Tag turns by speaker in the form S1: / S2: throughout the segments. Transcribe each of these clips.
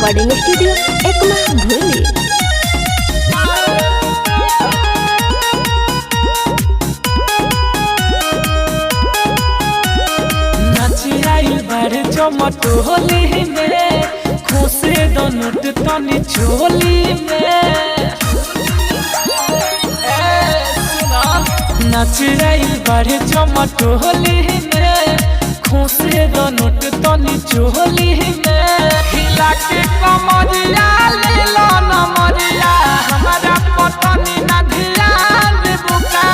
S1: Recording studio एकमा भूली।
S2: चमटोली में खुशे दोनों तनी चोली में नाच रही बारे चमटोली में खुशे दोनों तनी चोली में हिला के कमरिया ले लो नमरिया हमारा पतनी ना ध्यान बुका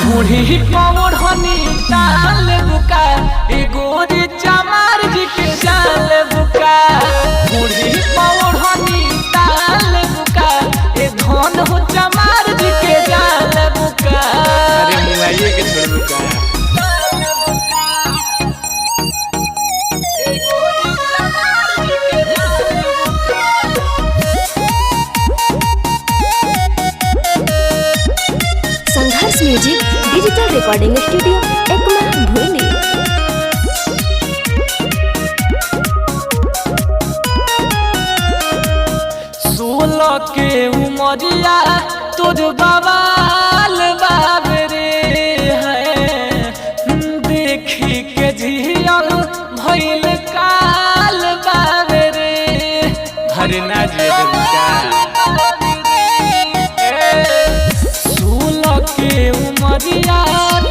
S2: बूढ़ी पौड़नी ताल बुका एगोरी चमार जी के जाल बुका बूढ़ी पौड़नी ताल बुका ए धन हो चमार जी के जाल बुका।
S3: अरे मुआइए के छोड़ बुका
S1: Sangharsh music digital recording studio एकमा भूली।
S2: के उमरिया तुझ बवाल बाबरे है देखी के झियल भइल काल बाबरे
S3: हरे ना जे बुका
S2: सोलह के उमरिया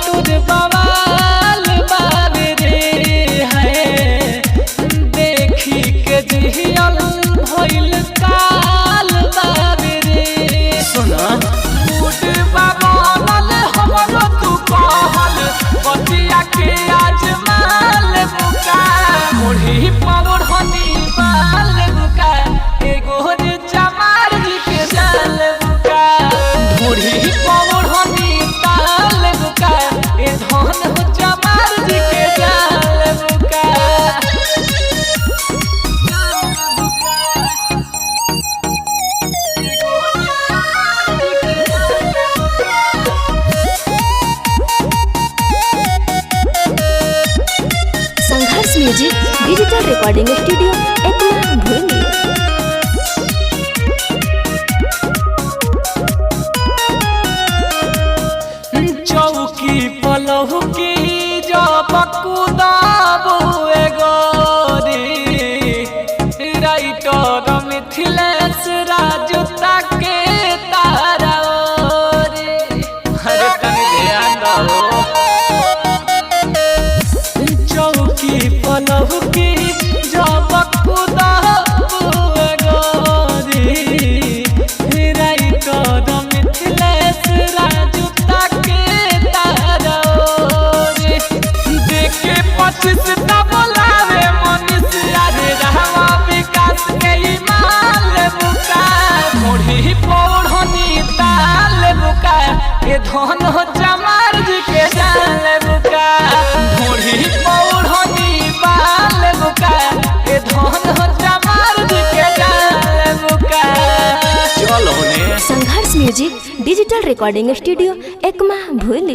S2: तुझ बवाल बाबरे है देखी के झियल भइल काल बाबरे
S3: सुना
S2: बूढ़ बाबा हमरो तू कहल बतिया के आज माल बुका बूढ़ी पौड़नी बाल बुका एगो रे चमार जी के जाल बुका बूढ़ी पौड़नी ताल बुका ए धन हो चमार जी के जाल बुका।
S1: Sangharsh music digital recording studio एकमा भूली।
S2: चौकी पलहु की जब कुदाबू एगोरी राइटर मिथिलेश राजू ताके तारा ओरी
S3: अरे तनी ध्यान दो
S2: चौकी पलहु की जब कुदाबू एगोरी राइटर मिथिलेश राजू ताके तारा ओरी देखे 25 ता बोलावे मनुष्य रे रहवा विकास के माल बुका बूढ़ी पौड़नी ताल बुका ए धन हो चमार जी के जाल बुका बूढ़ी पौड़नी बाल बुका ए धन हो चमार जी के जाल बुका।
S3: चल होने
S1: Sangharsh music digital recording studio एकमा भूली।